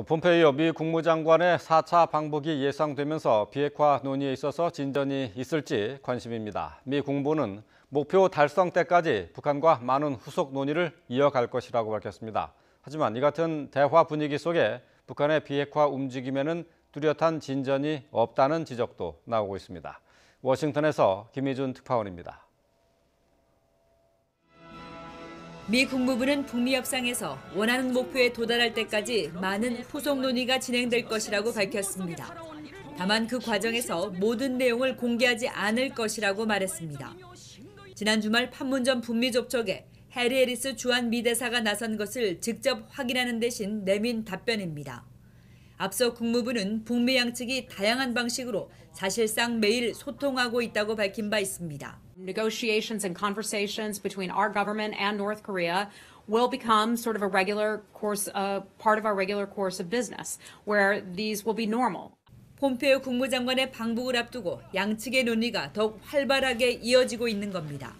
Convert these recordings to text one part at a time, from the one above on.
폼페이오 미 국무장관의 4차 방북이 예상되면서 비핵화 논의에 있어서 진전이 있을지 관심입니다. 미 국무부는 목표 달성 때까지 북한과 많은 후속 논의를 이어갈 것이라고 밝혔습니다. 하지만 이 같은 대화 분위기 속에 북한의 비핵화 움직임에는 뚜렷한 진전이 없다는 지적도 나오고 있습니다. 워싱턴에서 김희준 특파원입니다. 미 국무부는 북미 협상에서 원하는 목표에 도달할 때까지 많은 후속 논의가 진행될 것이라고 밝혔습니다. 다만 그 과정에서 모든 내용을 공개하지 않을 것이라고 말했습니다. 지난 주말 판문점 북미 접촉에 해리 해리스 주한 미 대사가 나선 것을 직접 확인하는 대신 내민 답변입니다. 앞서 국무부는 북미 양측이 다양한 방식으로 사실상 매일 소통하고 있다고 밝힌 바 있습니다. Negotiations and conversations between our government and North Korea will become sort of a regular course, part of our regular course of business, where these will be normal. 폼페이오 국무장관의 방북을 앞두고 양측의 논의가 더욱 활발하게 이어지고 있는 겁니다.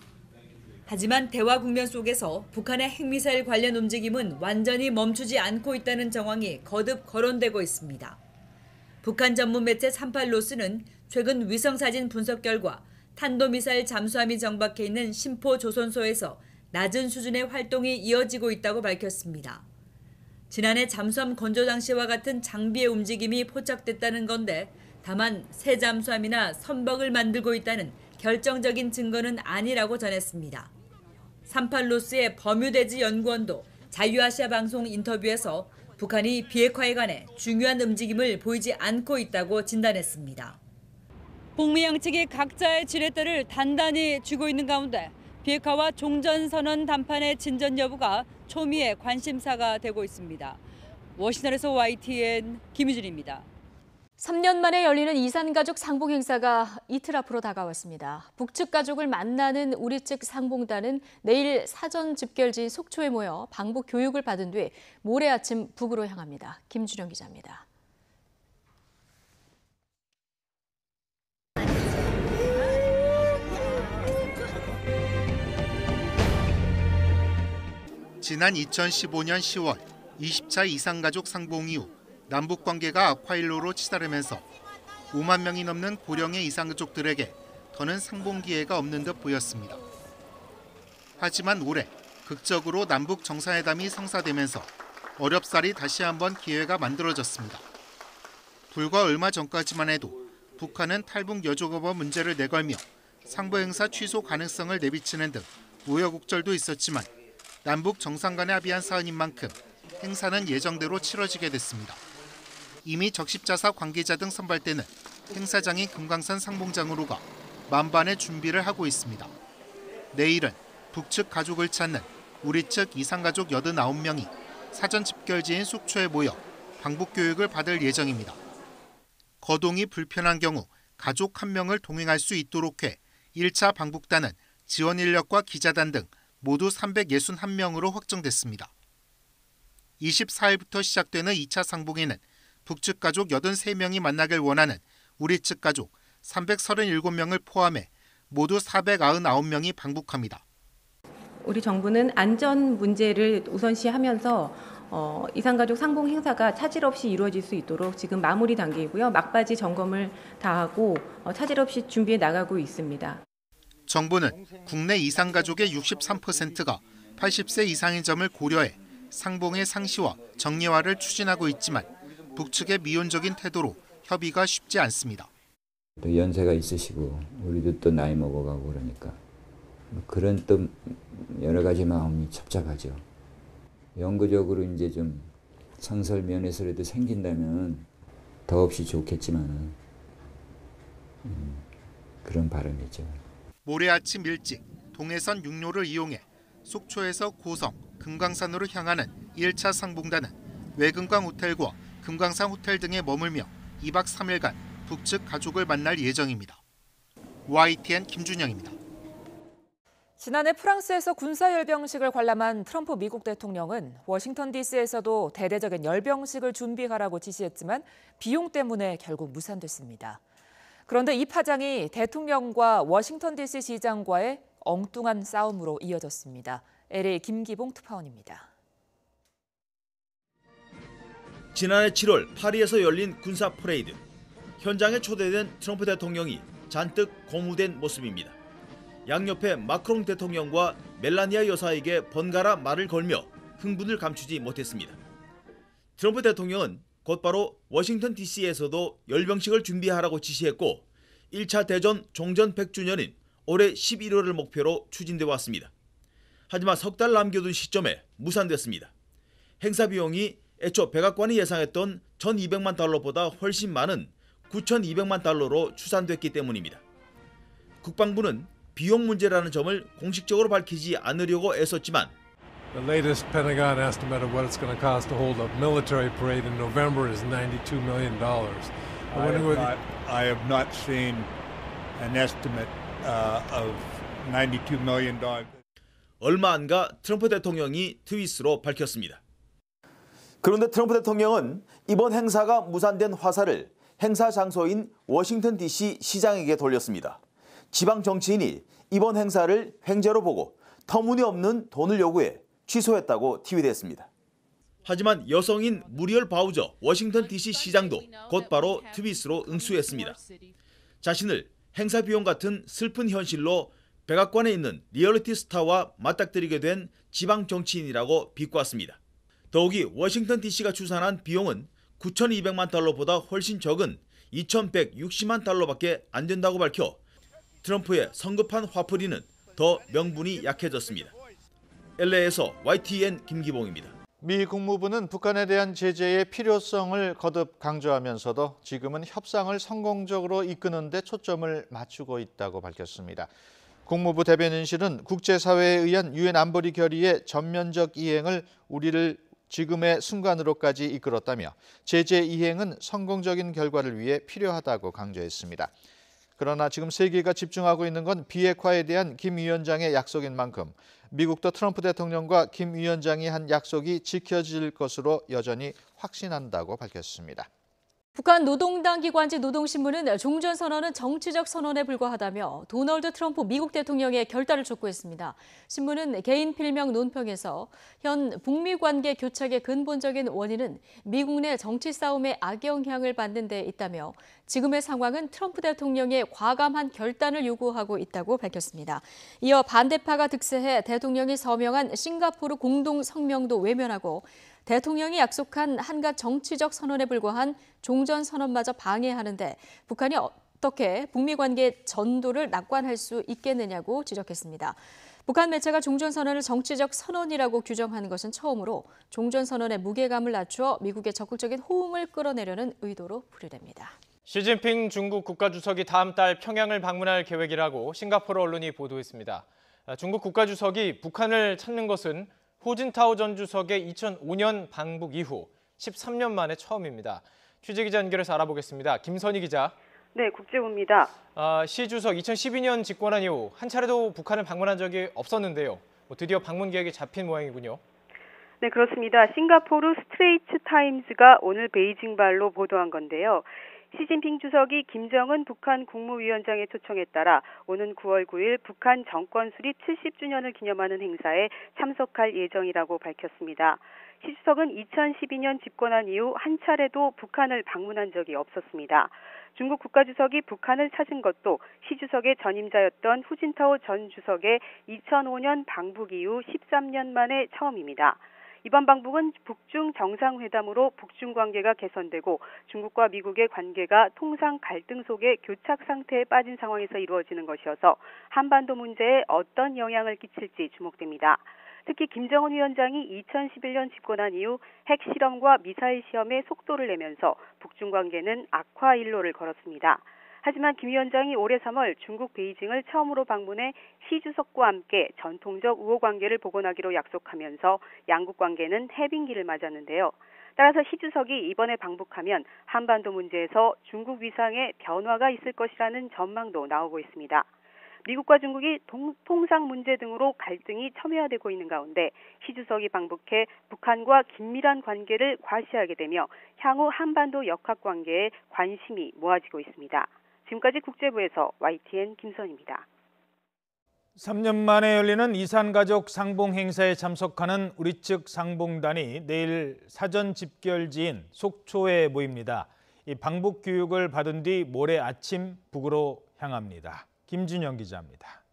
하지만 대화 국면 속에서 북한의 핵미사일 관련 움직임은 완전히 멈추지 않고 있다는 정황이 거듭 거론되고 있습니다. 북한 전문 매체 38노스는 최근 위성사진 분석 결과 탄도미사일 잠수함이 정박해 있는 심포 조선소에서 낮은 수준의 활동이 이어지고 있다고 밝혔습니다. 지난해 잠수함 건조 당시와 같은 장비의 움직임이 포착됐다는 건데 다만 새 잠수함이나 선박을 만들고 있다는 결정적인 증거는 아니라고 전했습니다. 38노스의 버뮤데즈 연구원도 자유아시아 방송 인터뷰에서 북한이 비핵화에 관해 중요한 움직임을 보이지 않고 있다고 진단했습니다. 북미 양측이 각자의 지렛대를 단단히 쥐고 있는 가운데 비핵화와 종전선언 담판의 진전 여부가 초미의 관심사가 되고 있습니다. 워싱턴에서 YTN 김유준입니다. 3년 만에 열리는 이산가족 상봉 행사가 이틀 앞으로 다가왔습니다. 북측 가족을 만나는 우리 측 상봉단은 내일 사전 집결지인 속초에 모여 방북 교육을 받은 뒤 모레 아침 북으로 향합니다. 김준영 기자입니다. 지난 2015년 10월 20차 이산가족 상봉 이후 남북 관계가 악화일로로 치달으면서 5만 명이 넘는 고령의 이산가족들에게 더는 상봉 기회가 없는 듯 보였습니다. 하지만 올해 극적으로 남북 정상회담이 성사되면서 어렵사리 다시 한번 기회가 만들어졌습니다. 불과 얼마 전까지만 해도 북한은 탈북 여족업원 문제를 내걸며 상봉 행사 취소 가능성을 내비치는 등 우여곡절도 있었지만 남북 정상 간에 합의한 사안인 만큼 행사는 예정대로 치러지게 됐습니다. 이미 적십자사 관계자 등 선발대는 행사장인 금강산 상봉장으로 가 만반의 준비를 하고 있습니다. 내일은 북측 가족을 찾는 우리 측 이산가족 89명이 사전 집결지인 속초에 모여 방북 교육을 받을 예정입니다. 거동이 불편한 경우 가족 1명을 동행할 수 있도록 해 1차 방북단은 지원 인력과 기자단 등 모두 361명으로 확정됐습니다. 24일부터 시작되는 2차 상봉에는 북측 가족 83명이 만나길 원하는 우리 측 가족 337명을 포함해 모두 499명이 방북합니다. 우리 정부는 안전 문제를 우선시하면서 이산가족 상봉 행사가 차질 없이 이루어질 수 있도록 지금 마무리 단계이고요. 막바지 점검을 다 하고 차질 없이 준비해 나가고 있습니다. 정부는 국내 이산가족의 63%가 80세 이상인 점을 고려해 상봉의 상시와 정례화를 추진하고 있지만 북측의 미온적인 태도로 협의가 쉽지 않습니다. 또 연세가 있으시고 우리도 또 나이 먹어가고 그러니까 그런 또 여러 가지 마음이 첩잡하죠. 영구적으로 이제 좀 상설 면에서라도 생긴다면 더없이 좋겠지만은 그런 바람이죠. 모레 아침 일찍 동해선 육로를 이용해 속초에서 고성, 금강산으로 향하는 1차 상봉단은 외금강 호텔과 금강산 호텔 등에 머물며 2박 3일간 북측 가족을 만날 예정입니다. YTN 김준영입니다. 지난해 프랑스에서 군사열병식을 관람한 트럼프 미국 대통령은 워싱턴 DC에서도 대대적인 열병식을 준비하라고 지시했지만 비용 때문에 결국 무산됐습니다. 그런데 이 파장이 대통령과 워싱턴 DC 시장과의 엉뚱한 싸움으로 이어졌습니다. LA 김기봉 특파원입니다. 지난해 7월 파리에서 열린 군사 퍼레이드. 현장에 초대된 트럼프 대통령이 잔뜩 고무된 모습입니다. 양옆에 마크롱 대통령과 멜라니아 여사에게 번갈아 말을 걸며 흥분을 감추지 못했습니다. 트럼프 대통령은 곧바로 워싱턴 DC에서도 열병식을 준비하라고 지시했고 1차 대전 종전 100주년인 올해 11월을 목표로 추진돼 왔습니다. 하지만 석 달 남겨둔 시점에 무산됐습니다. 행사 비용이 애초 백악관이 예상했던 1,200만 달러보다 훨씬 많은 9,200만 달러로 추산됐기 때문입니다. 국방부는 비용 문제라는 점을 공식적으로 밝히지 않으려고 애썼지만 The latest Pentagon estimate of what it's going to cost to hold a military parade in November is $92 million. I have not seen an estimate of $92 million. 얼마 안 가 트럼프 대통령이 트윗으로 밝혔습니다. 그런데 트럼프 대통령은 이번 행사가 무산된 화살을 행사 장소인 워싱턴 DC 시장에게 돌렸습니다. 지방 정치인이 이번 행사를 횡재로 보고 터무니없는 돈을 요구해 취소했다고 트윗했습니다. 하지만 여성인 무리얼 바우저 워싱턴 DC 시장도 곧바로 트윗으로 응수했습니다. 자신을 행사 비용 같은 슬픈 현실로 백악관에 있는 리얼리티 스타와 맞닥뜨리게 된 지방 정치인이라고 비꼬았습니다. 더욱이 워싱턴 DC가 추산한 비용은 9,200만 달러보다 훨씬 적은 2,160만 달러밖에 안 된다고 밝혀 트럼프의 성급한 화풀이는 더 명분이 약해졌습니다. LA에서 YTN 김기봉입니다. 미 국무부는 북한에 대한 제재의 필요성을 거듭 강조하면서도 지금은 협상을 성공적으로 이끄는 데 초점을 맞추고 있다고 밝혔습니다. 국무부 대변인실은 국제사회에 의한 유엔 안보리 결의의 전면적 이행을 우리를 지금의 순간으로까지 이끌었다며 제재 이행은 성공적인 결과를 위해 필요하다고 강조했습니다. 그러나 지금 세계가 집중하고 있는 건 비핵화에 대한 김 위원장의 약속인 만큼 미국도 트럼프 대통령과 김 위원장이 한 약속이 지켜질 것으로 여전히 확신한다고 밝혔습니다. 북한 노동당 기관지 노동신문은 종전선언은 정치적 선언에 불과하다며 도널드 트럼프 미국 대통령의 결단을 촉구했습니다. 신문은 개인 필명 논평에서 현 북미 관계 교착의 근본적인 원인은 미국 내 정치 싸움의 악영향을 받는 데 있다며 지금의 상황은 트럼프 대통령의 과감한 결단을 요구하고 있다고 밝혔습니다. 이어 반대파가 득세해 대통령이 서명한 싱가포르 공동 성명도 외면하고 대통령이 약속한 한갓 정치적 선언에 불과한 종전선언마저 방해하는데 북한이 어떻게 북미 관계 전도를 낙관할 수 있겠느냐고 지적했습니다. 북한 매체가 종전선언을 정치적 선언이라고 규정한 것은 처음으로 종전선언의 무게감을 낮추어 미국의 적극적인 호응을 끌어내려는 의도로 풀이됩니다. 시진핑 중국 국가주석이 다음 달 평양을 방문할 계획이라고 싱가포르 언론이 보도했습니다. 중국 국가주석이 북한을 찾는 것은 후진타오 전 주석의 2005년 방북 이후 13년 만에 처음입니다. 취재기자 연결해서 알아보겠습니다. 김선희 기자. 네, 국제부입니다. 시 주석 2012년 집권한 이후 한 차례도 북한을 방문한 적이 없었는데요. 드디어 방문 계획이 잡힌 모양이군요. 네, 그렇습니다. 싱가포르 스트레이트 타임즈가 오늘 베이징발로 보도한 건데요. 시진핑 주석이 김정은 북한 국무위원장의 초청에 따라 오는 9월 9일 북한 정권 수립 70주년을 기념하는 행사에 참석할 예정이라고 밝혔습니다. 시 주석은 2012년 집권한 이후 한 차례도 북한을 방문한 적이 없었습니다. 중국 국가주석이 북한을 찾은 것도 시 주석의 전임자였던 후진타오 전 주석의 2005년 방북 이후 13년 만에 처음입니다. 이번 방북은 북중 정상회담으로 북중 관계가 개선되고 중국과 미국의 관계가 통상 갈등 속에 교착 상태에 빠진 상황에서 이루어지는 것이어서 한반도 문제에 어떤 영향을 끼칠지 주목됩니다. 특히 김정은 위원장이 2011년 집권한 이후 핵실험과 미사일 시험에 속도를 내면서 북중 관계는 악화 일로를 걸었습니다. 하지만 김 위원장이 올해 3월 중국 베이징을 처음으로 방문해 시 주석과 함께 전통적 우호 관계를 복원하기로 약속하면서 양국 관계는 해빙기를 맞았는데요. 따라서 시 주석이 이번에 방북하면 한반도 문제에서 중국 위상에 변화가 있을 것이라는 전망도 나오고 있습니다. 미국과 중국이 통상 문제 등으로 갈등이 첨예화되고 있는 가운데 시 주석이 방북해 북한과 긴밀한 관계를 과시하게 되며 향후 한반도 역학 관계에 관심이 모아지고 있습니다. 지금까지 국제부에서 YTN 김선희입니다. 3년 만에 열리는 이산가족 상봉 행사에 참석하는 우리 측 상봉단이 내일 사전 집결지인 속초에 모입니다. 이 방북 교육을 받은 뒤 모레 아침 북으로 향합니다. 김준영 기자입니다.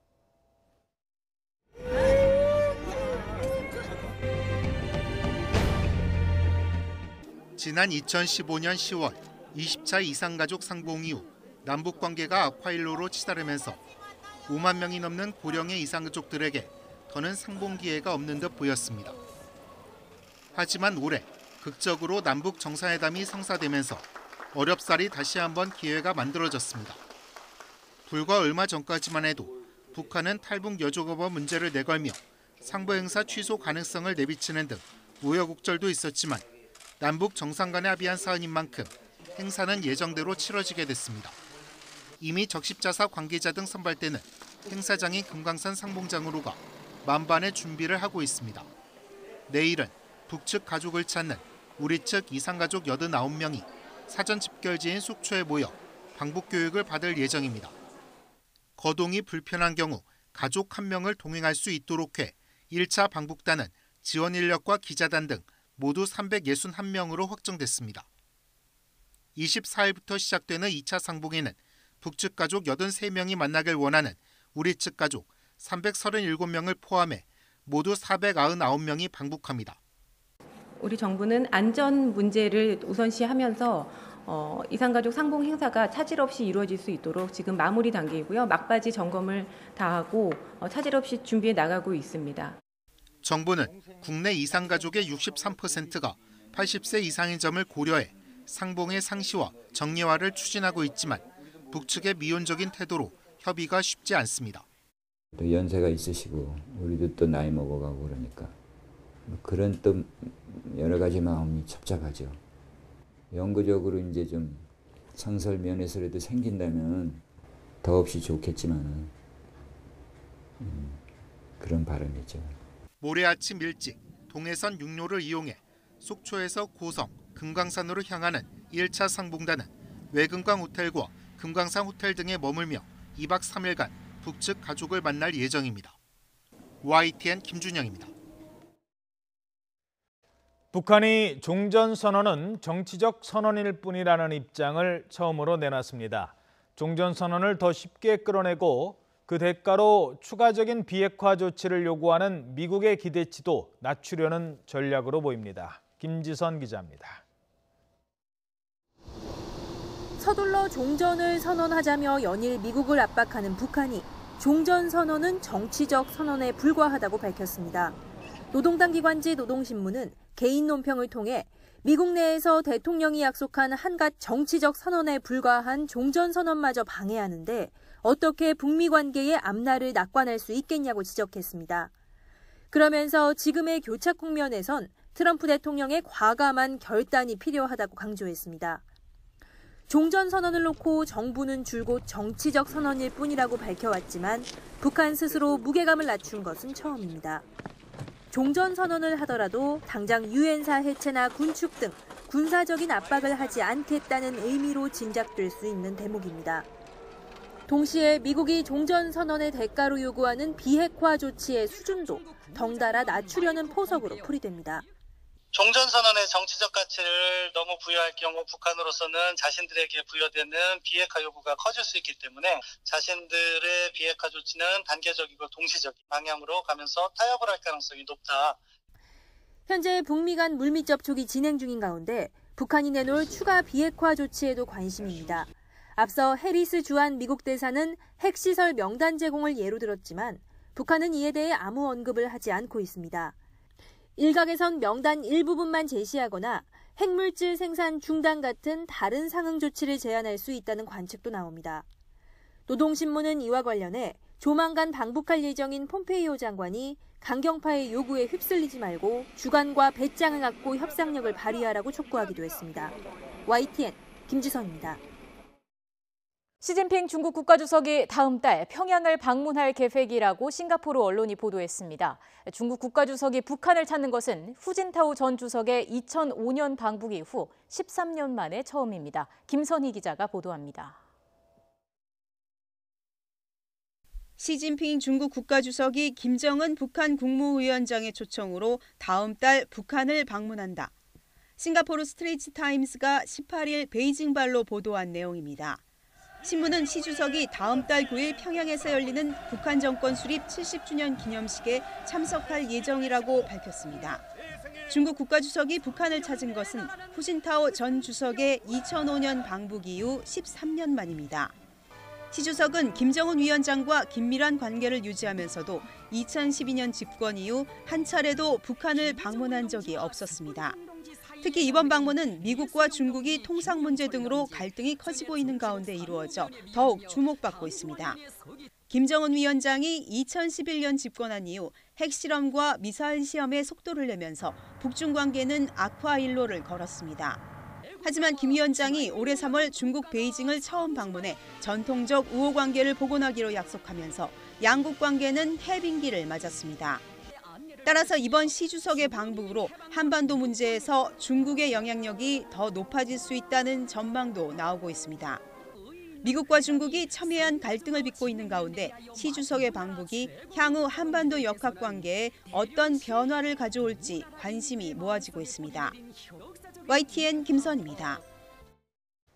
지난 2015년 10월 20차 이산가족 상봉 이후 남북 관계가 악화일로로 치달으면서 5만 명이 넘는 고령의 이산가족들에게 더는 상봉 기회가 없는 듯 보였습니다. 하지만 올해 극적으로 남북 정상회담이 성사되면서 어렵사리 다시 한번 기회가 만들어졌습니다. 불과 얼마 전까지만 해도 북한은 탈북 여족업원 문제를 내걸며 상보 행사 취소 가능성을 내비치는 등 우여곡절도 있었지만 남북 정상 간에 합의한 사안인 만큼 행사는 예정대로 치러지게 됐습니다. 이미 적십자사 관계자 등 선발대는 행사장인 금강산 상봉장으로 가 만반의 준비를 하고 있습니다. 내일은 북측 가족을 찾는 우리 측 이산가족 89명이 사전 집결지인 속초에 모여 방북 교육을 받을 예정입니다. 거동이 불편한 경우 가족 1명을 동행할 수 있도록 해 1차 방북단은 지원 인력과 기자단 등 모두 361명으로 확정됐습니다. 24일부터 시작되는 2차 상봉에는 북측 가족 83명이 만나길 원하는 우리 측 가족 337명을 포함해 모두 499명이 방북합니다. 우리 정부는 안전 문제를 우선시하면서 이산가족 상봉 행사가 차질 없이 이루어질 수 있도록 지금 마무리 단계이고요. 막바지 점검을 다 하고 차질 없이 준비해 나가고 있습니다. 정부는 국내 이산가족의 63%가 80세 이상인 점을 고려해 상봉의 상시와 정례화를 추진하고 있지만 북측의 미온적인 태도로 협의가 쉽지 않습니다. 또 연세가 있으시고 우리도 또 나이 먹어가고 그러니까 그런 또 여러 가지 마음이 복잡하죠. 영구적으로 이제 좀 상설 면에서라도 생긴다면 더없이 좋겠지만 그런 바람이죠. 모레 아침 일찍 동해선 육로를 이용해 속초에서 고성, 금강산으로 향하는 1차 상봉단은 외금강 호텔과 금강산 호텔 등에 머물며 2박 3일간 북측 가족을 만날 예정입니다. YTN 김준영입니다. 북한이 종전선언은 정치적 선언일 뿐이라는 입장을 처음으로 내놨습니다. 종전선언을 더 쉽게 끌어내고 그 대가로 추가적인 비핵화 조치를 요구하는 미국의 기대치도 낮추려는 전략으로 보입니다. 김지선 기자입니다. 서둘러 종전을 선언하자며 연일 미국을 압박하는 북한이 종전선언은 정치적 선언에 불과하다고 밝혔습니다. 노동당 기관지 노동신문은 개인 논평을 통해 미국 내에서 대통령이 약속한 한갓 정치적 선언에 불과한 종전선언마저 방해하는데 어떻게 북미 관계의 앞날을 낙관할 수 있겠냐고 지적했습니다. 그러면서 지금의 교착 국면에선 트럼프 대통령의 과감한 결단이 필요하다고 강조했습니다. 종전선언을 놓고 정부는 줄곧 정치적 선언일 뿐이라고 밝혀왔지만 북한 스스로 무게감을 낮춘 것은 처음입니다. 종전선언을 하더라도 당장 유엔사 해체나 군축 등 군사적인 압박을 하지 않겠다는 의미로 짐작될 수 있는 대목입니다. 동시에 미국이 종전선언의 대가로 요구하는 비핵화 조치의 수준도 덩달아 낮추려는 포석으로 풀이됩니다. 종전선언의 정치적 가치를 너무 부여할 경우 북한으로서는 자신들에게 부여되는 비핵화 요구가 커질 수 있기 때문에 자신들의 비핵화 조치는 단계적이고 동시적인 방향으로 가면서 타협을 할 가능성이 높다. 현재 북미 간 물밑 접촉이 진행 중인 가운데 북한이 내놓을 추가 비핵화 조치에도 관심입니다. 앞서 해리스 주한 미국 대사는 핵시설 명단 제공을 예로 들었지만 북한은 이에 대해 아무 언급을 하지 않고 있습니다. 일각에선 명단 일부분만 제시하거나 핵물질 생산 중단 같은 다른 상응 조치를 제안할 수 있다는 관측도 나옵니다. 노동신문은 이와 관련해 조만간 방북할 예정인 폼페이오 장관이 강경파의 요구에 휩쓸리지 말고 주관과 배짱을 갖고 협상력을 발휘하라고 촉구하기도 했습니다. YTN 김지선입니다. 시진핑 중국 국가주석이 다음 달 평양을 방문할 계획이라고 싱가포르 언론이 보도했습니다. 중국 국가주석이 북한을 찾는 것은 후진타오 전 주석의 2005년 방북 이후 13년 만에 처음입니다. 김선희 기자가 보도합니다. 시진핑 중국 국가주석이 김정은 북한 국무위원장의 초청으로 다음 달 북한을 방문한다. 싱가포르 스트레이트 타임스가 18일 베이징발로 보도한 내용입니다. 신문은 시 주석이 다음 달 9일 평양에서 열리는 북한 정권 수립 70주년 기념식에 참석할 예정이라고 밝혔습니다. 중국 국가주석이 북한을 찾은 것은 후진타오 전 주석의 2005년 방북 이후 13년 만입니다. 시 주석은 김정은 위원장과 긴밀한 관계를 유지하면서도 2012년 집권 이후 한 차례도 북한을 방문한 적이 없었습니다. 특히 이번 방문은 미국과 중국이 통상 문제 등으로 갈등이 커지고 있는 가운데 이루어져 더욱 주목받고 있습니다. 김정은 위원장이 2011년 집권한 이후 핵실험과 미사일 시험에 속도를 내면서 북중 관계는 악화 일로를 걸었습니다. 하지만 김 위원장이 올해 3월 중국 베이징을 처음 방문해 전통적 우호 관계를 복원하기로 약속하면서 양국 관계는 해빙기를 맞았습니다. 따라서 이번 시 주석의 방북으로 한반도 문제에서 중국의 영향력이 더 높아질 수 있다는 전망도 나오고 있습니다. 미국과 중국이 첨예한 갈등을 빚고 있는 가운데 시 주석의 방북이 향후 한반도 역학 관계에 어떤 변화를 가져올지 관심이 모아지고 있습니다. YTN 김선입니다.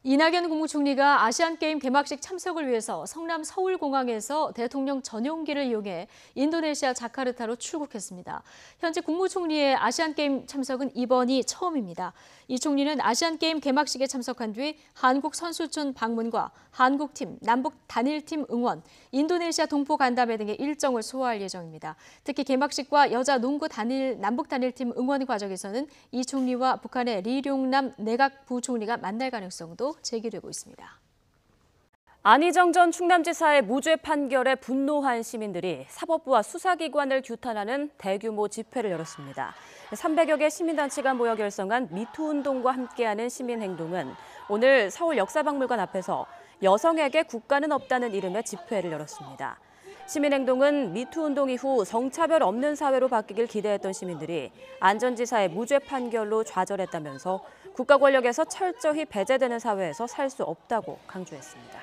이낙연 국무총리가 아시안게임 개막식 참석을 위해서 성남 서울공항에서 대통령 전용기를 이용해 인도네시아 자카르타로 출국했습니다. 현재 국무총리의 아시안게임 참석은 이번이 처음입니다. 이 총리는 아시안게임 개막식에 참석한 뒤 한국 선수촌 방문과 한국팀, 남북 단일팀 응원, 인도네시아 동포 간담회 등의 일정을 소화할 예정입니다. 특히 개막식과 여자 농구 남북 단일팀 응원 과정에서는 이 총리와 북한의 리룡남 내각 부총리가 만날 가능성도 제기되고 있습니다. 안희정 전 충남지사의 무죄 판결에 분노한 시민들이 사법부와 수사기관을 규탄하는 대규모 집회를 열었습니다. 300여 개 시민단체가 모여 결성한 미투운동과 함께하는 시민행동은 오늘 서울 역사박물관 앞에서 여성에게 국가는 없다는 이름의 집회를 열었습니다. 시민행동은 미투운동 이후 성차별 없는 사회로 바뀌길 기대했던 시민들이 안 전 지사의 무죄 판결로 좌절했다면서 국가 권력에서 철저히 배제되는 사회에서 살 수 없다고 강조했습니다.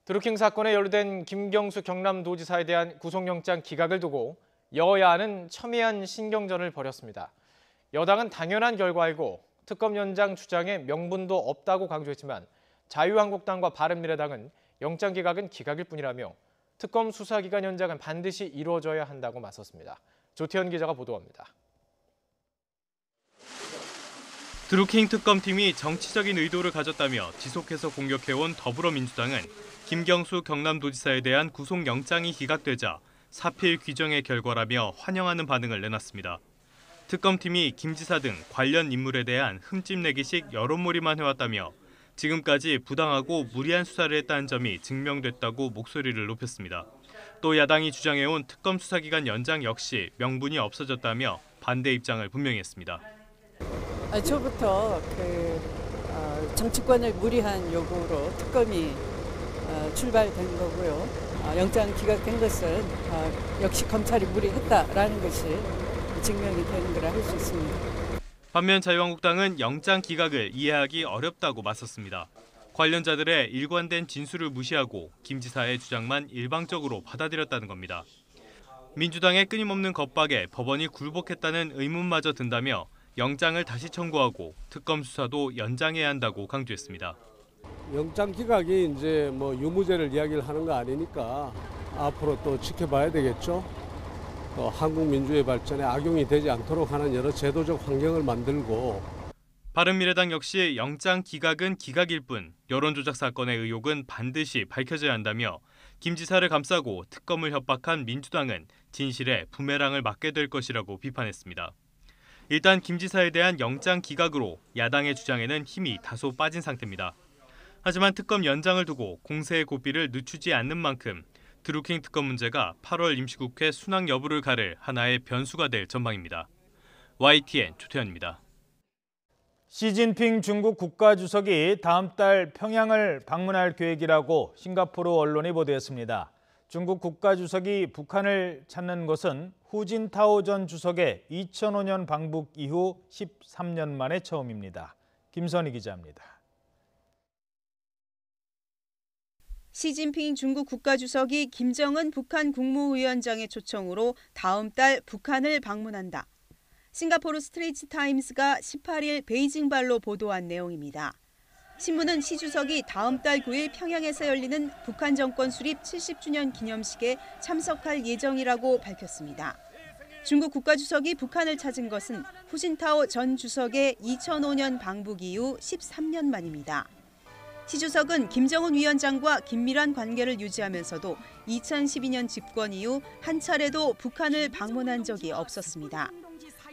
드루킹 사건에 연루된 김경수 경남도지사에 대한 구속영장 기각을 두고 여야는 첨예한 신경전을 벌였습니다. 여당은 당연한 결과이고 특검 연장 주장에 명분도 없다고 강조했지만 자유한국당과 바른미래당은 영장 기각은 기각일 뿐이라며 특검 수사기간 연장은 반드시 이루어져야 한다고 맞섰습니다. 조태현 기자가 보도합니다. 드루킹 특검팀이 정치적인 의도를 가졌다며 지속해서 공격해온 더불어민주당은 김경수 경남도지사에 대한 구속영장이 기각되자 사필 규정의 결과라며 환영하는 반응을 내놨습니다. 특검팀이 김 지사 등 관련 인물에 대한 흠집내기식 여론몰이만 해왔다며 지금까지 부당하고 무리한 수사를 했다는 점이 증명됐다고 목소리를 높였습니다. 또 야당이 주장해온 특검 수사기간 연장 역시 명분이 없어졌다며 반대 입장을 분명히 했습니다. 초부터 정치권을 무리한 요구로 특검이 출발된 거고요. 영장 기각된 것은 역시 검찰이 무리했다라는 것이 증명이 되는 거라 할 수 있습니다. 반면 자유한국당은 영장 기각을 이해하기 어렵다고 맞섰습니다. 관련자들의 일관된 진술을 무시하고 김 지사의 주장만 일방적으로 받아들였다는 겁니다. 민주당의 끊임없는 겁박에 법원이 굴복했다는 의문마저 든다며 영장을 다시 청구하고 특검 수사도 연장해야 한다고 강조했습니다. 영장 기각이 이제 유무죄를 이야기를 하는 거 아니니까 앞으로 또 지켜봐야 되겠죠. 한국 민주의 발전에 악용이 되지 않도록 하는 여러 제도적 환경을 만들고. 바른미래당 역시 영장 기각은 기각일 뿐 여론조작 사건의 의혹은 반드시 밝혀져야 한다며 김 지사를 감싸고 특검을 협박한 민주당은 진실에 부메랑을 맞게 될 것이라고 비판했습니다. 일단 김 지사에 대한 영장 기각으로 야당의 주장에는 힘이 다소 빠진 상태입니다. 하지만 특검 연장을 두고 공세의 고삐를 늦추지 않는 만큼 드루킹 특검 문제가 8월 임시국회 순항 여부를 가를 하나의 변수가 될 전망입니다. YTN 조태현입니다. 시진핑 중국 국가주석이 다음 달 평양을 방문할 계획이라고 싱가포르 언론이 보도했습니다. 중국 국가주석이 북한을 찾는 것은 후진타오 전 주석의 2005년 방북 이후 13년 만에 처음입니다. 김선희 기자입니다. 시진핑 중국 국가주석이 김정은 북한 국무위원장의 초청으로 다음 달 북한을 방문한다. 싱가포르 스트레이트 타임스가 18일 베이징발로 보도한 내용입니다. 신문은 시 주석이 다음 달 9일 평양에서 열리는 북한 정권 수립 70주년 기념식에 참석할 예정이라고 밝혔습니다. 중국 국가주석이 북한을 찾은 것은 후진타오 전 주석의 2005년 방북 이후 13년 만입니다. 시 주석은 김정은 위원장과 긴밀한 관계를 유지하면서도 2012년 집권 이후 한 차례도 북한을 방문한 적이 없었습니다.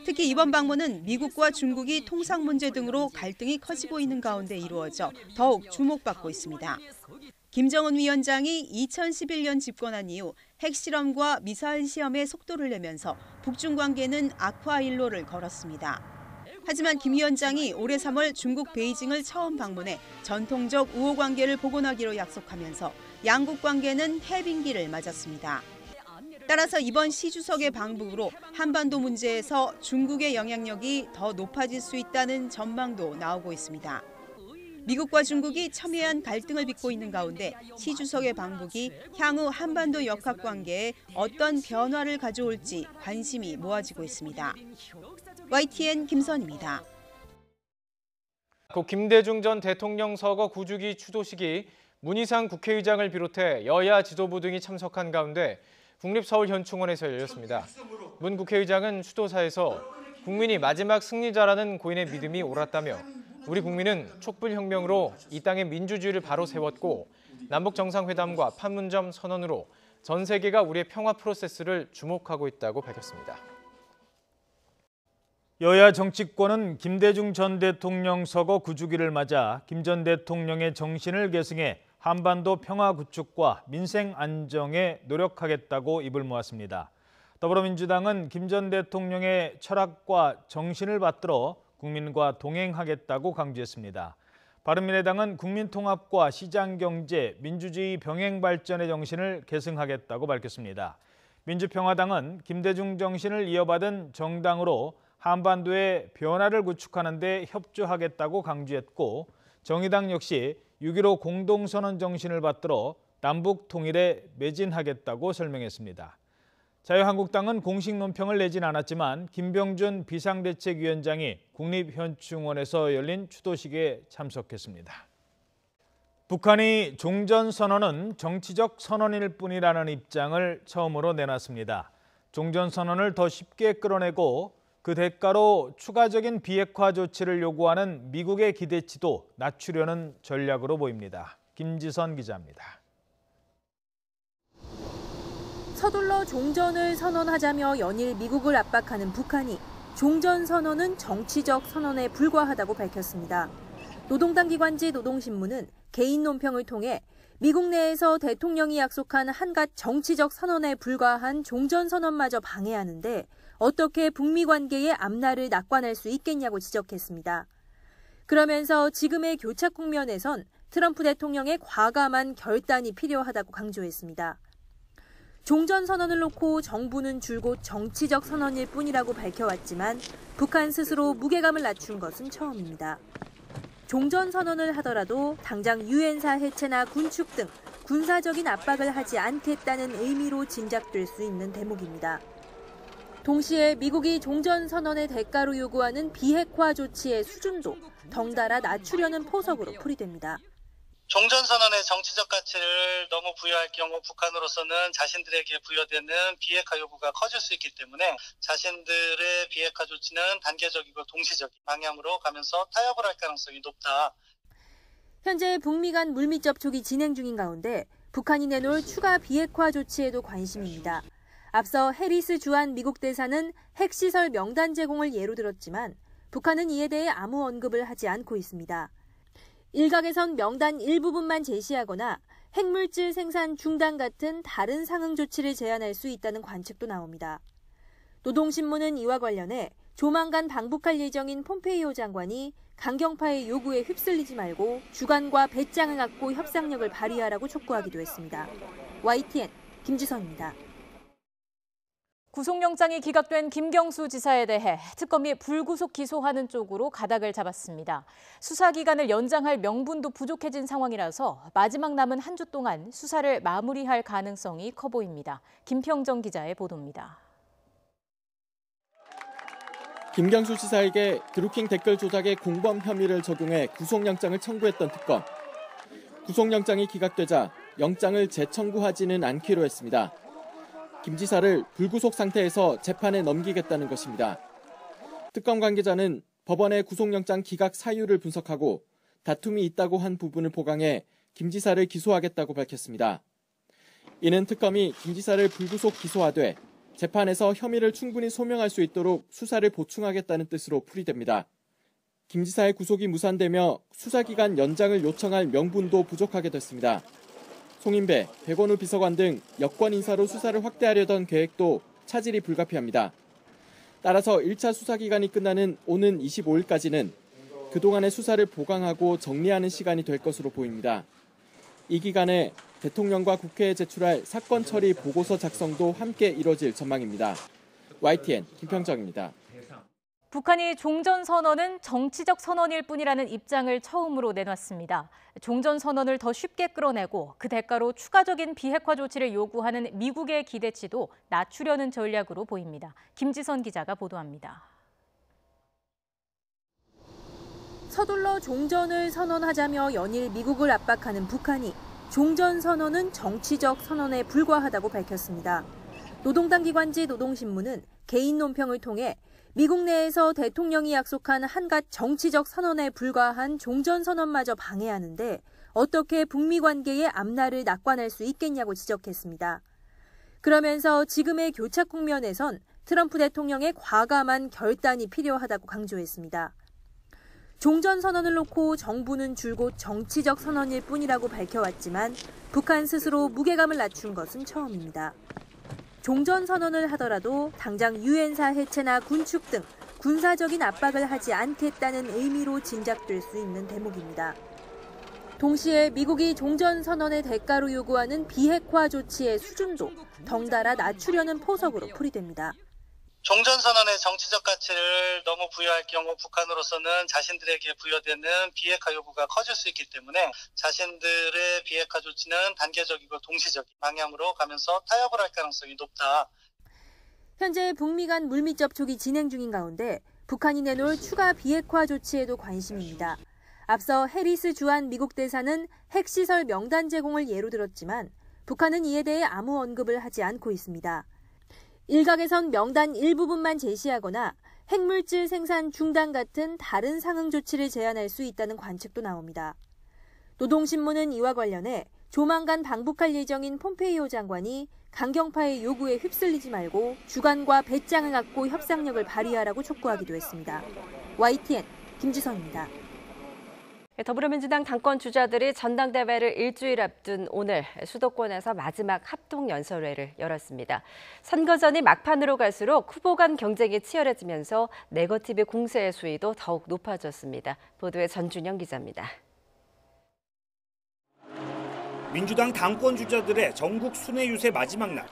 특히 이번 방문은 미국과 중국이 통상 문제 등으로 갈등이 커지고 있는 가운데 이루어져 더욱 주목받고 있습니다. 김정은 위원장이 2011년 집권한 이후 핵실험과 미사일 시험에 속도를 내면서 북중 관계는 악화일로를 걸었습니다. 하지만 김 위원장이 올해 3월 중국 베이징을 처음 방문해 전통적 우호 관계를 복원하기로 약속하면서 양국 관계는 해빙기를 맞았습니다. 따라서 이번 시 주석의 방북으로 한반도 문제에서 중국의 영향력이 더 높아질 수 있다는 전망도 나오고 있습니다. 미국과 중국이 첨예한 갈등을 빚고 있는 가운데 시 주석의 방북이 향후 한반도 역학관계에 어떤 변화를 가져올지 관심이 모아지고 있습니다. YTN 김선입니다. 고 김대중 전 대통령 서거 9주기 추도식이 문희상 국회의장을 비롯해 여야 지도부 등이 참석한 가운데 국립서울현충원에서 열렸습니다. 문 국회의장은 추도사에서 국민이 마지막 승리자라는 고인의 믿음이 옳았다며 우리 국민은 촛불혁명으로 이 땅의 민주주의를 바로 세웠고 남북정상회담과 판문점 선언으로 전 세계가 우리의 평화 프로세스를 주목하고 있다고 밝혔습니다. 여야 정치권은 김대중 전 대통령 서거 9주기를 맞아 김 전 대통령의 정신을 계승해 한반도 평화 구축과 민생 안정에 노력하겠다고 입을 모았습니다. 더불어민주당은 김 전 대통령의 철학과 정신을 받들어 국민과 동행하겠다고 강조했습니다. 바른미래당은 국민통합과 시장경제, 민주주의 병행 발전의 정신을 계승하겠다고 밝혔습니다. 민주평화당은 김대중 정신을 이어받은 정당으로 한반도의 변화를 구축하는 데 협조하겠다고 강조했고 정의당 역시 6.15 공동선언 정신을 받들어 남북 통일에 매진하겠다고 설명했습니다. 자유한국당은 공식 논평을 내진 않았지만 김병준 비상대책위원장이 국립현충원에서 열린 추도식에 참석했습니다. 북한이 종전선언은 정치적 선언일 뿐이라는 입장을 처음으로 내놨습니다. 종전선언을 더 쉽게 끌어내고 그 대가로 추가적인 비핵화 조치를 요구하는 미국의 기대치도 낮추려는 전략으로 보입니다. 김지선 기자입니다. 서둘러 종전을 선언하자며 연일 미국을 압박하는 북한이 종전 선언은 정치적 선언에 불과하다고 밝혔습니다. 노동당 기관지 노동신문은 개인 논평을 통해 미국 내에서 대통령이 약속한 한갓 정치적 선언에 불과한 종전 선언마저 방해하는데 어떻게 북미 관계의 앞날을 낙관할 수 있겠냐고 지적했습니다. 그러면서 지금의 교착 국면에선 트럼프 대통령의 과감한 결단이 필요하다고 강조했습니다. 종전선언을 놓고 정부는 줄곧 정치적 선언일 뿐이라고 밝혀왔지만 북한 스스로 무게감을 낮춘 것은 처음입니다. 종전선언을 하더라도 당장 유엔사 해체나 군축 등 군사적인 압박을 하지 않겠다는 의미로 짐작될 수 있는 대목입니다. 동시에 미국이 종전선언의 대가로 요구하는 비핵화 조치의 수준도 덩달아 낮추려는 포석으로 풀이됩니다. 종전선언의 정치적 가치를 너무 부여할 경우 북한으로서는 자신들에게 부여되는 비핵화 요구가 커질 수 있기 때문에 자신들의 비핵화 조치는 단계적이고 동시적인 방향으로 가면서 타협을 할 가능성이 높다. 현재 북미 간 물밑 접촉이 진행 중인 가운데 북한이 내놓을 추가 비핵화 조치에도 관심입니다. 앞서 해리스 주한 미국 대사는 핵시설 명단 제공을 예로 들었지만 북한은 이에 대해 아무 언급을 하지 않고 있습니다. 일각에선 명단 일부분만 제시하거나 핵물질 생산 중단 같은 다른 상응 조치를 제안할 수 있다는 관측도 나옵니다. 노동신문은 이와 관련해 조만간 방북할 예정인 폼페이오 장관이 강경파의 요구에 휩쓸리지 말고 주관과 배짱을 갖고 협상력을 발휘하라고 촉구하기도 했습니다. YTN 김지선입니다. 구속영장이 기각된 김경수 지사에 대해 특검이 불구속 기소하는 쪽으로 가닥을 잡았습니다. 수사기간을 연장할 명분도 부족해진 상황이라서 마지막 남은 한 주 동안 수사를 마무리할 가능성이 커 보입니다. 김평정 기자의 보도입니다. 김경수 지사에게 드루킹 댓글 조작의 공범 혐의를 적용해 구속영장을 청구했던 특검. 구속영장이 기각되자 영장을 재청구하지는 않기로 했습니다. 김 지사를 불구속 상태에서 재판에 넘기겠다는 것입니다. 특검 관계자는 법원의 구속영장 기각 사유를 분석하고 다툼이 있다고 한 부분을 보강해 김 지사를 기소하겠다고 밝혔습니다. 이는 특검이 김 지사를 불구속 기소하되 재판에서 혐의를 충분히 소명할 수 있도록 수사를 보충하겠다는 뜻으로 풀이됩니다. 김 지사의 구속이 무산되며 수사기간 연장을 요청할 명분도 부족하게 됐습니다. 송인배, 백원우 비서관 등 여권 인사로 수사를 확대하려던 계획도 차질이 불가피합니다. 따라서 1차 수사기간이 끝나는 오는 25일까지는 그동안의 수사를 보강하고 정리하는 시간이 될 것으로 보입니다. 이 기간에 대통령과 국회에 제출할 사건 처리 보고서 작성도 함께 이뤄질 전망입니다. YTN 김평정입니다. 북한이 종전선언은 정치적 선언일 뿐이라는 입장을 처음으로 내놨습니다. 종전선언을 더 쉽게 끌어내고 그 대가로 추가적인 비핵화 조치를 요구하는 미국의 기대치도 낮추려는 전략으로 보입니다. 김지선 기자가 보도합니다. 서둘러 종전을 선언하자며 연일 미국을 압박하는 북한이 종전선언은 정치적 선언에 불과하다고 밝혔습니다. 노동당 기관지 노동신문은 개인 논평을 통해 미국 내에서 대통령이 약속한 한갓 정치적 선언에 불과한 종전선언마저 방해하는데 어떻게 북미 관계의 앞날을 낙관할 수 있겠냐고 지적했습니다. 그러면서 지금의 교착 국면에선 트럼프 대통령의 과감한 결단이 필요하다고 강조했습니다. 종전선언을 놓고 정부는 줄곧 정치적 선언일 뿐이라고 밝혀왔지만 북한 스스로 무게감을 낮춘 것은 처음입니다. 종전선언을 하더라도 당장 유엔사 해체나 군축 등 군사적인 압박을 하지 않겠다는 의미로 짐작될 수 있는 대목입니다. 동시에 미국이 종전선언의 대가로 요구하는 비핵화 조치의 수준도 덩달아 낮추려는 포석으로 풀이됩니다. 종전선언의 정치적 가치를 너무 부여할 경우 북한으로서는 자신들에게 부여되는 비핵화 요구가 커질 수 있기 때문에 자신들의 비핵화 조치는 단계적이고 동시적인 방향으로 가면서 타협을 할 가능성이 높다. 현재 북미 간 물밑 접촉이 진행 중인 가운데 북한이 내놓을 추가 비핵화 조치에도 관심입니다. 앞서 해리스 주한 미국 대사는 핵시설 명단 제공을 예로 들었지만 북한은 이에 대해 아무 언급을 하지 않고 있습니다. 일각에선 명단 일부분만 제시하거나 핵물질 생산 중단 같은 다른 상응 조치를 제안할 수 있다는 관측도 나옵니다. 노동신문은 이와 관련해 조만간 방북할 예정인 폼페이오 장관이 강경파의 요구에 휩쓸리지 말고 주관과 배짱을 갖고 협상력을 발휘하라고 촉구하기도 했습니다. YTN 김지선입니다. 더불어민주당 당권 주자들이 전당대회를 일주일 앞둔 오늘 수도권에서 마지막 합동연설회를 열었습니다. 선거전이 막판으로 갈수록 후보 간 경쟁이 치열해지면서 네거티브 공세의 수위도 더욱 높아졌습니다. 보도에 전준영 기자입니다. 민주당 당권 주자들의 전국 순회 유세 마지막 날.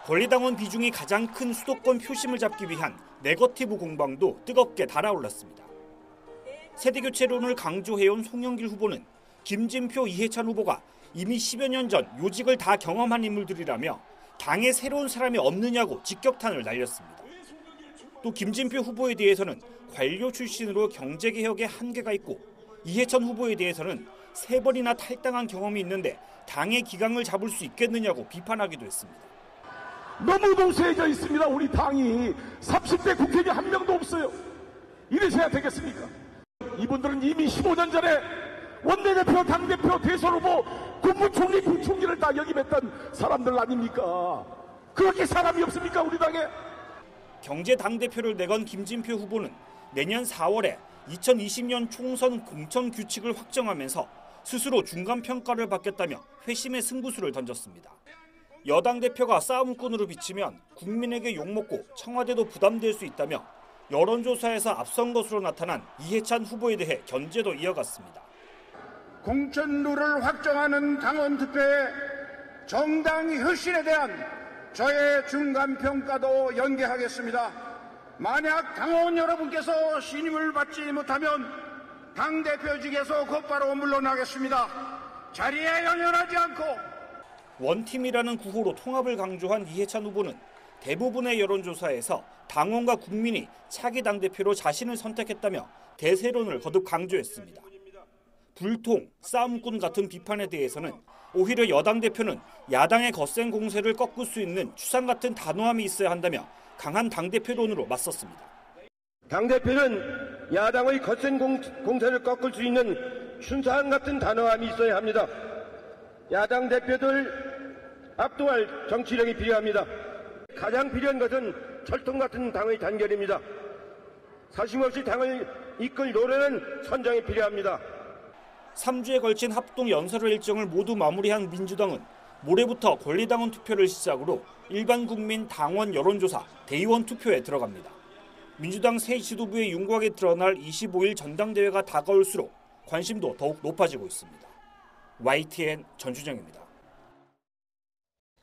권리당원 비중이 가장 큰 수도권 표심을 잡기 위한 네거티브 공방도 뜨겁게 달아올랐습니다. 세대교체론을 강조해온 송영길 후보는 김진표, 이해찬 후보가 이미 10여 년 전 요직을 다 경험한 인물들이라며 당에 새로운 사람이 없느냐고 직격탄을 날렸습니다. 또 김진표 후보에 대해서는 관료 출신으로 경제개혁에 한계가 있고 이해찬 후보에 대해서는 3번이나 탈당한 경험이 있는데 당의 기강을 잡을 수 있겠느냐고 비판하기도 했습니다. 너무 노쇠해져 있습니다. 우리 당이 30대 국회의원이 한 명도 없어요. 이래서야 되겠습니까? 이분들은 이미 15년 전에 원내대표, 당대표, 대선 후보, 국무총리, 부총리를 다 역임했던 사람들 아닙니까? 그렇게 사람이 없습니까, 우리 당에? 경제 당대표를 내건 김진표 후보는 내년 4월에 2020년 총선 공천 규칙을 확정하면서 스스로 중간평가를 받겠다며 회심의 승부수를 던졌습니다. 여당 대표가 싸움꾼으로 비치면 국민에게 욕먹고 청와대도 부담될 수 있다며 여론조사에서 앞선 것으로 나타난 이해찬 후보에 대해 견제도 이어갔습니다. 공천 룰을 확정하는 당원 투표에 정당 혁신에 대한 저의 중간평가도 연기하겠습니다. 만약 당원 여러분께서 신임을 받지 못하면 당대표직에서 곧바로 물러나겠습니다. 자리에 연연하지 않고 원팀이라는 구호로 통합을 강조한 이해찬 후보는 대부분의 여론조사에서 당원과 국민이 차기 당대표로 자신을 선택했다며 대세론을 거듭 강조했습니다. 불통, 싸움꾼 같은 비판에 대해서는 오히려 여당 대표는 야당의 거센 공세를 꺾을 수 있는 추상 같은 단호함이 있어야 한다며 강한 당대표론으로 맞섰습니다. 당대표는 야당의 거센 공세를 꺾을 수 있는 춘상 같은 단호함이 있어야 합니다. 야당 대표들 압도할 정치력이 필요합니다. 가장 필요한 것은 철통 같은 당의 단결입니다. 사심없이 당을 이끌 노래는 선정이 필요합니다. 3주에 걸친 합동 연설 일정을 모두 마무리한 민주당은 모레부터 권리당원 투표를 시작으로 일반 국민 당원 여론조사, 대의원 투표에 들어갑니다. 민주당 새 지도부의 윤곽이 드러날 25일 전당대회가 다가올수록 관심도 더욱 높아지고 있습니다. YTN 전주정입니다.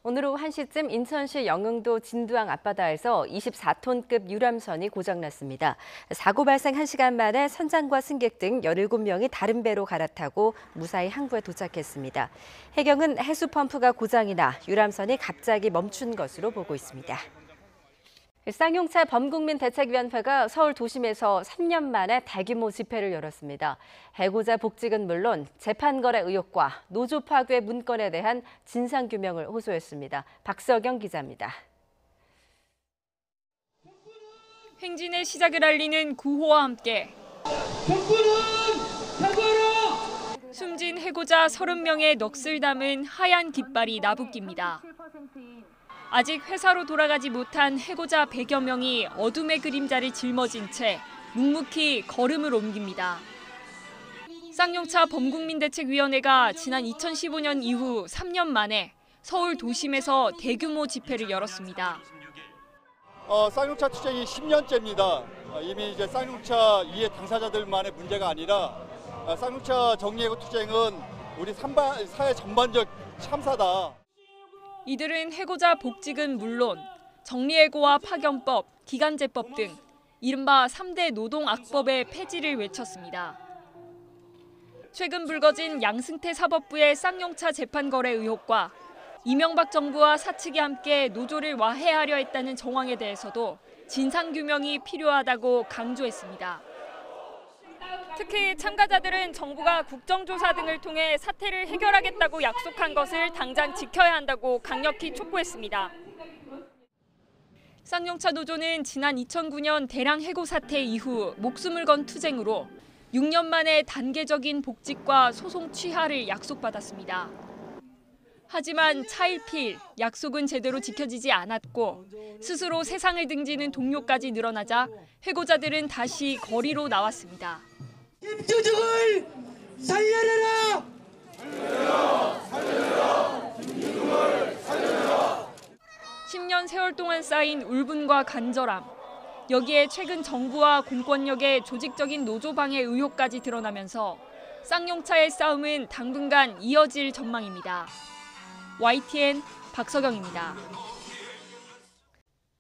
오늘 오후 1시쯤 인천시 영흥도 진두항 앞바다에서 24톤급 유람선이 고장났습니다. 사고 발생 1시간 만에 선장과 승객 등 17명이 다른 배로 갈아타고 무사히 항구에 도착했습니다. 해경은 해수 펌프가 고장이 나 유람선이 갑자기 멈춘 것으로 보고 있습니다. 쌍용차 범국민대책위원회가 서울 도심에서 3년 만에 대규모 집회를 열었습니다. 해고자 복직은 물론 재판거래 의혹과 노조 파괴 문건에 대한 진상규명을 호소했습니다. 박서경 기자입니다. 행진의 시작을 알리는 구호와 함께 숨진 해고자 30명의 넋을 담은 하얀 깃발이 나부낍니다. 아직 회사로 돌아가지 못한 해고자 100여 명이 어둠의 그림자를 짊어진 채 묵묵히 걸음을 옮깁니다. 쌍용차 범국민대책위원회가 지난 2015년 이후 3년 만에 서울 도심에서 대규모 집회를 열었습니다. 쌍용차 투쟁이 10년째입니다. 이미 이제 쌍용차 이해 당사자들만의 문제가 아니라 쌍용차 정리해고 투쟁은 우리 사회 전반적 참사다. 이들은 해고자 복직은 물론 정리해고와 파견법, 기간제법 등 이른바 3대 노동악법의 폐지를 외쳤습니다. 최근 불거진 양승태 사법부의 쌍용차 재판거래 의혹과 이명박 정부와 사측이 함께 노조를 와해하려 했다는 정황에 대해서도 진상규명이 필요하다고 강조했습니다. 특히 참가자들은 정부가 국정조사 등을 통해 사태를 해결하겠다고 약속한 것을 당장 지켜야 한다고 강력히 촉구했습니다. 쌍용차 노조는 지난 2009년 대량 해고 사태 이후 목숨을 건 투쟁으로 6년 만에 단계적인 복직과 소송 취하를 약속받았습니다. 하지만 차일피일 약속은 제대로 지켜지지 않았고 스스로 세상을 등지는 동료까지 늘어나자 해고자들은 다시 거리로 나왔습니다. 김주중을 살려내라! 살려내라! 김주중을 살려내라! 10년 세월 동안 쌓인 울분과 간절함. 여기에 최근 정부와 공권력의 조직적인 노조 방해 의혹까지 드러나면서 쌍용차의 싸움은 당분간 이어질 전망입니다. YTN 박서경입니다.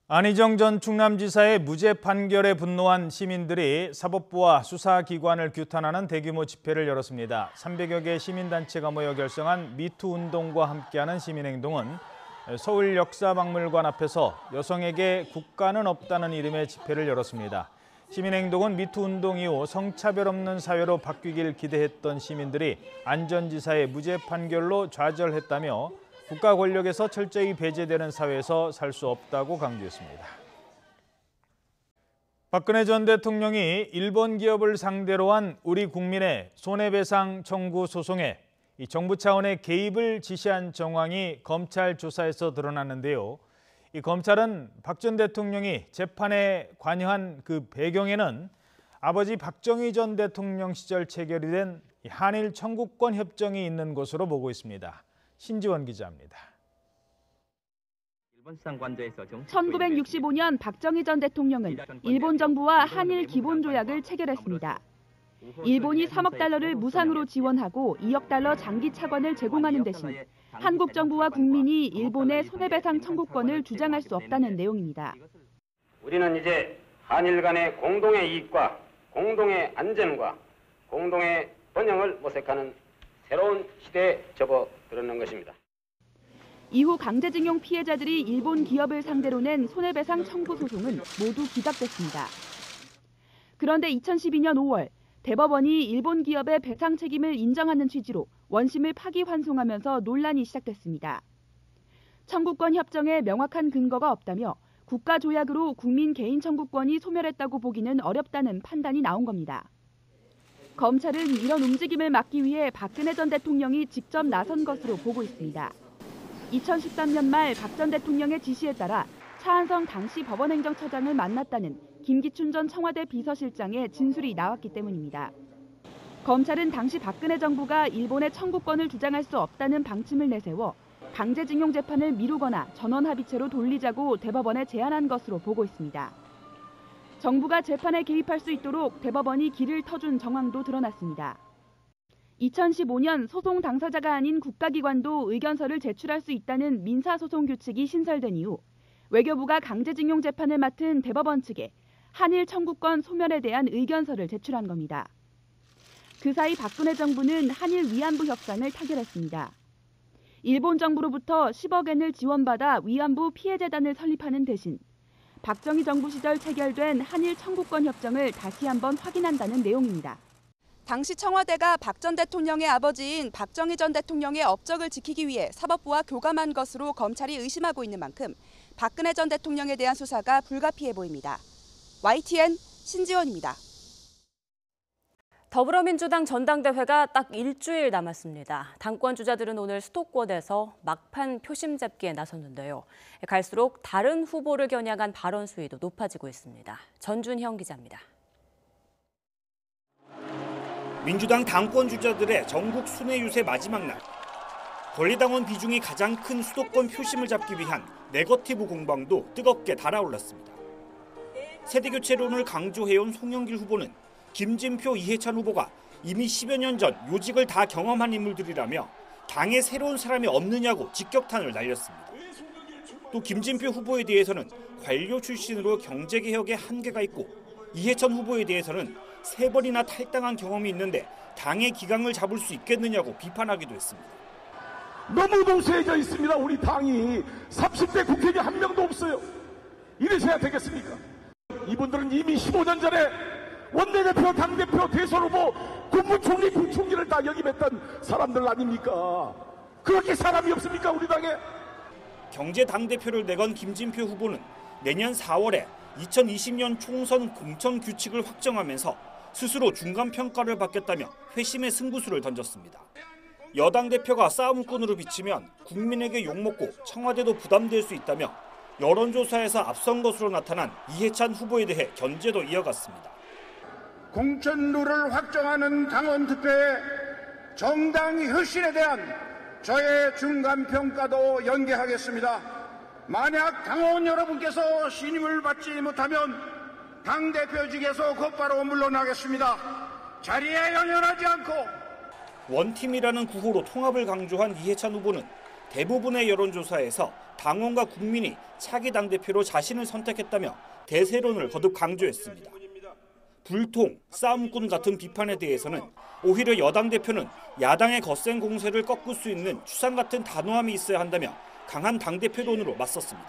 안희정 전 충남지사의 무죄 판결에 분노한 시민들이 사법부와 수사기관을 규탄하는 대규모 집회를 열었습니다. 300여 개 시민단체가 모여 결성한 미투 운동과 함께하는 시민행동은 서울 역사박물관 앞에서 여성에게 국가는 없다는 이름의 집회를 열었습니다. 시민행동은 미투 운동 이후 성차별 없는 사회로 바뀌길 기대했던 시민들이 안 전 지사의 무죄 판결로 좌절했다며 국가 권력에서 철저히 배제되는 사회에서 살 수 없다고 강조했습니다. 박근혜 전 대통령이 일본 기업을 상대로 한 우리 국민의 손해배상 청구 소송에 정부 차원의 개입을 지시한 정황이 검찰 조사에서 드러났는데요. 이 검찰은 박 전 대통령이 재판에 관여한 그 배경에는 아버지 박정희 전 대통령 시절 체결이 된 한일 청구권 협정이 있는 것으로 보고 있습니다. 신지원 기자입니다. 1965년 박정희 전 대통령은 일본 정부와 한일 기본조약을 체결했습니다. 일본이 3억 달러를 무상으로 지원하고 2억 달러 장기 차관을 제공하는 대신 한국 정부와 국민이 일본의 손해배상 청구권을 주장할 수 없다는 내용입니다. 우리는 이제 한일 간의 공동의 이익과 공동의 안전과 공동의 번영을 모색하는 새로운 시대에 접어들었는 것입니다. 이후 강제징용 피해자들이 일본 기업을 상대로 낸 손해배상 청구 소송은 모두 기각됐습니다. 그런데 2012년 5월 대법원이 일본 기업의 배상 책임을 인정하는 취지로 원심을 파기환송하면서 논란이 시작됐습니다. 청구권 협정에 명확한 근거가 없다며 국가조약으로 국민 개인 청구권이 소멸했다고 보기는 어렵다는 판단이 나온 겁니다. 검찰은 이런 움직임을 막기 위해 박근혜 전 대통령이 직접 나선 것으로 보고 있습니다. 2013년 말 박 전 대통령의 지시에 따라 차한성 당시 법원행정처장을 만났다는 김기춘 전 청와대 비서실장의 진술이 나왔기 때문입니다. 검찰은 당시 박근혜 정부가 일본의 청구권을 주장할 수 없다는 방침을 내세워 강제징용 재판을 미루거나 전원합의체로 돌리자고 대법원에 제안한 것으로 보고 있습니다. 정부가 재판에 개입할 수 있도록 대법원이 길을 터준 정황도 드러났습니다. 2015년 소송 당사자가 아닌 국가기관도 의견서를 제출할 수 있다는 민사소송 규칙이 신설된 이후 외교부가 강제징용 재판을 맡은 대법원 측에 한일 청구권 소멸에 대한 의견서를 제출한 겁니다. 그 사이 박근혜 정부는 한일 위안부 협상을 타결했습니다. 일본 정부로부터 10억 엔을 지원받아 위안부 피해재단을 설립하는 대신 박정희 정부 시절 체결된 한일 청구권 협정을 다시 한번 확인한다는 내용입니다. 당시 청와대가 박 전 대통령의 아버지인 박정희 전 대통령의 업적을 지키기 위해 사법부와 교감한 것으로 검찰이 의심하고 있는 만큼 박근혜 전 대통령에 대한 수사가 불가피해 보입니다. YTN 신지원입니다. 더불어민주당 전당대회가 딱 일주일 남았습니다. 당권 주자들은 오늘 수도권에서 막판 표심 잡기에 나섰는데요. 갈수록 다른 후보를 겨냥한 발언 수위도 높아지고 있습니다. 전준형 기자입니다. 민주당 당권 주자들의 전국 순회 유세 마지막 날. 권리당원 비중이 가장 큰 수도권 표심을 잡기 위한 네거티브 공방도 뜨겁게 달아올랐습니다. 세대교체론을 강조해온 송영길 후보는 김진표, 이해찬 후보가 이미 10여 년 전 요직을 다 경험한 인물들이라며 당에 새로운 사람이 없느냐고 직격탄을 날렸습니다. 또 김진표 후보에 대해서는 관료 출신으로 경제개혁에 한계가 있고 이해찬 후보에 대해서는 3번이나 탈당한 경험이 있는데 당의 기강을 잡을 수 있겠느냐고 비판하기도 했습니다. 너무 동세해져 있습니다. 우리 당이 30대 국회의원 한 명도 없어요. 이래서야 되겠습니까? 이분들은 이미 15년 전에 원내대표, 당대표, 대선 후보, 국무총리, 부총리를 다 역임했던 사람들 아닙니까? 그렇게 사람이 없습니까, 우리 당에? 경제 당대표를 내건 김진표 후보는 내년 4월에 2020년 총선 공천 규칙을 확정하면서 스스로 중간평가를 받겠다며 회심의 승부수를 던졌습니다. 여당 대표가 싸움꾼으로 비치면 국민에게 욕먹고 청와대도 부담될 수 있다며 여론조사에서 앞선 것으로 나타난 이해찬 후보에 대해 견제도 이어갔습니다. 공천룰을 확정하는 당원 투표에 정당 혁신에 대한 저의 중간평가도 연계하겠습니다. 만약 당원 여러분께서 신임을 받지 못하면 당대표직에서 곧바로 물러나겠습니다. 자리에 연연하지 않고 원팀이라는 구호로 통합을 강조한 이해찬 후보는 대부분의 여론조사에서 당원과 국민이 차기 당대표로 자신을 선택했다며 대세론을 거듭 강조했습니다. 불통, 싸움꾼 같은 비판에 대해서는 오히려 여당 대표는 야당의 거센 공세를 꺾을 수 있는 추상 같은 단호함이 있어야 한다며 강한 당대표론으로 맞섰습니다.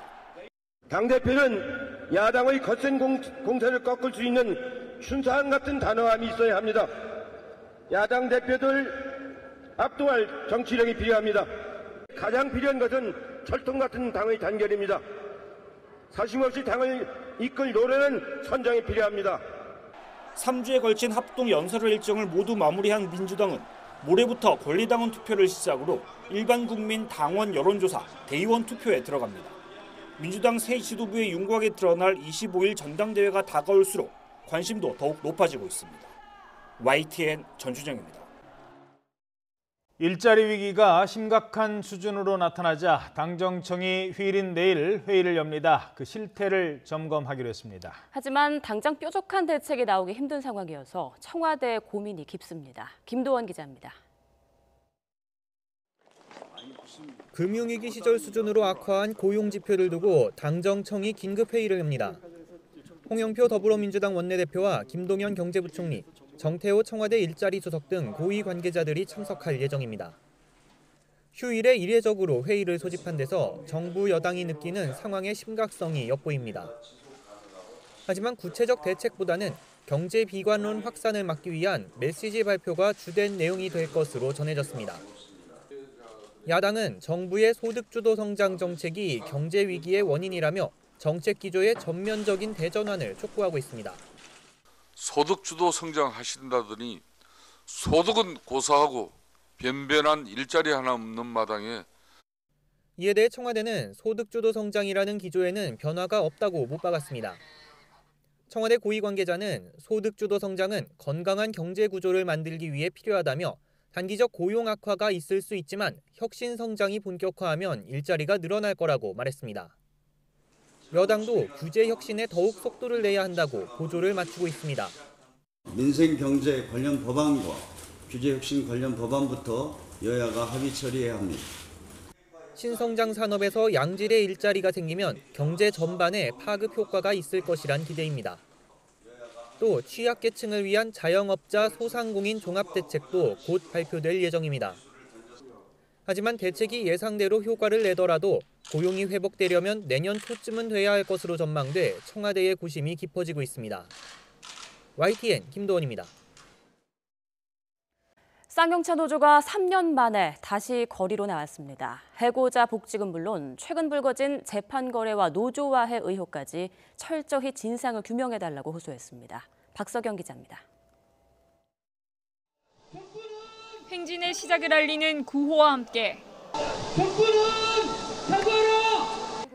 당대표는 야당의 거센 공세를 꺾을 수 있는 춘상 같은 단호함이 있어야 합니다. 야당 대표들 압도할 정치력이 필요합니다. 가장 필요한 것은 철통 같은 당의 단결입니다. 사심없이 당을 이끌 노래는 선장이 필요합니다. 3주에 걸친 합동 연설 일정을 모두 마무리한 민주당은 모레부터 권리당원 투표를 시작으로 일반 국민 당원 여론조사 대의원 투표에 들어갑니다. 민주당 새 지도부의 윤곽이 드러날 25일 전당대회가 다가올수록 관심도 더욱 높아지고 있습니다. YTN 전준영입니다. 일자리 위기가 심각한 수준으로 나타나자 당정청이 휴일인 내일 회의를 엽니다. 그 실태를 점검하기로 했습니다. 하지만 당장 뾰족한 대책이 나오기 힘든 상황이어서 청와대의 고민이 깊습니다. 김도원 기자입니다. 금융위기 시절 수준으로 악화한 고용 지표를 두고 당정청이 긴급회의를 합니다. 홍영표 더불어민주당 원내대표와 김동연 경제부총리, 정태호 청와대 일자리 수석 등 고위 관계자들이 참석할 예정입니다. 휴일에 이례적으로 회의를 소집한 데서 정부 여당이 느끼는 상황의 심각성이 엿보입니다. 하지만 구체적 대책보다는 경제 비관론 확산을 막기 위한 메시지 발표가 주된 내용이 될 것으로 전해졌습니다. 야당은 정부의 소득주도 성장 정책이 경제 위기의 원인이라며 정책 기조의 전면적인 대전환을 촉구하고 있습니다. 소득주도 성장하신다더니 소득은 고사하고 변변한 일자리 하나 없는 마당에. 이에 대해 청와대는 소득주도 성장이라는 기조에는 변화가 없다고 못 박았습니다. 청와대 고위 관계자는 소득주도 성장은 건강한 경제 구조를 만들기 위해 필요하다며 단기적 고용 악화가 있을 수 있지만 혁신 성장이 본격화하면 일자리가 늘어날 거라고 말했습니다. 여당도 규제 혁신에 더욱 속도를 내야 한다고 고조를 맞추고 있습니다. 민생 경제 관련 법안과 규제 혁신 관련 법안부터 여야가 합의 처리해야 합니다. 신성장 산업에서 양질의 일자리가 생기면 경제 전반에 파급 효과가 있을 것이란 기대입니다. 또 취약계층을 위한 자영업자 소상공인 종합대책도 곧 발표될 예정입니다. 하지만 대책이 예상대로 효과를 내더라도 고용이 회복되려면 내년 초쯤은 돼야 할 것으로 전망돼 청와대의 고심이 깊어지고 있습니다. YTN 김도원입니다. 쌍용차 노조가 3년 만에 다시 거리로 나왔습니다. 해고자 복직은 물론 최근 불거진 재판 거래와 노조와해 의혹까지 철저히 진상을 규명해달라고 호소했습니다. 박서경 기자입니다. 행진의 시작을 알리는 구호와 함께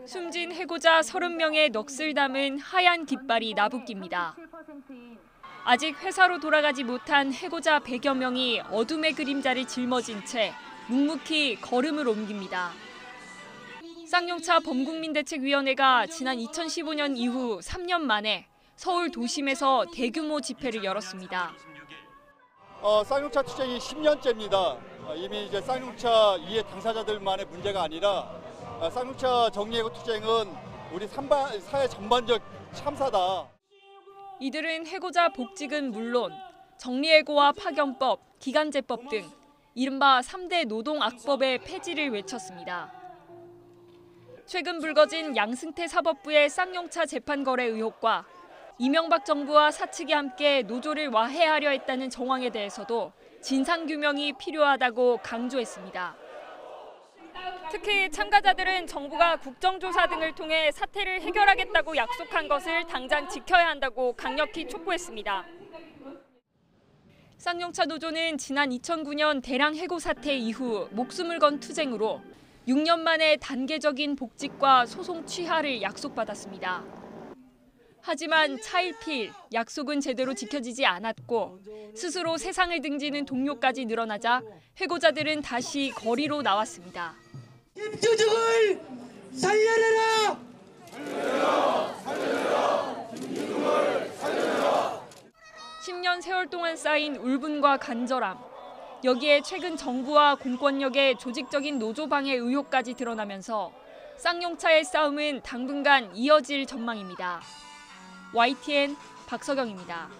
숨진 해고자 30명의 넋을 담은 하얀 깃발이 나부낍니다. 아직 회사로 돌아가지 못한 해고자 100여 명이 어둠의 그림자를 짊어진 채 묵묵히 걸음을 옮깁니다. 쌍용차 범국민대책위원회가 지난 2015년 이후 3년 만에 서울 도심에서 대규모 집회를 열었습니다. 쌍용차 투쟁이 10년째입니다. 이미 이제 쌍용차 이해 당사자들만의 문제가 아니라 쌍용차 정리해고 투쟁은 우리 사회 전반적 참사다. 이들은 해고자 복직은 물론 정리해고와 파견법, 기간제법 등 이른바 3대 노동악법의 폐지를 외쳤습니다. 최근 불거진 양승태 사법부의 쌍용차 재판 거래 의혹과 이명박 정부와 사측이 함께 노조를 와해하려 했다는 정황에 대해서도 진상규명이 필요하다고 강조했습니다. 특히 참가자들은 정부가 국정조사 등을 통해 사태를 해결하겠다고 약속한 것을 당장 지켜야 한다고 강력히 촉구했습니다. 쌍용차 노조는 지난 2009년 대량 해고 사태 이후 목숨을 건 투쟁으로 6년 만에 단계적인 복직과 소송 취하를 약속받았습니다. 하지만 차일피일 약속은 제대로 지켜지지 않았고 스스로 세상을 등지는 동료까지 늘어나자 해고자들은 다시 거리로 나왔습니다. 김주중을 살려내라! 살려내라! 김주중을 살려내라! 10년 세월 동안 쌓인 울분과 간절함. 여기에 최근 정부와 공권력의 조직적인 노조 방해 의혹까지 드러나면서 쌍용차의 싸움은 당분간 이어질 전망입니다. YTN 박서경입니다.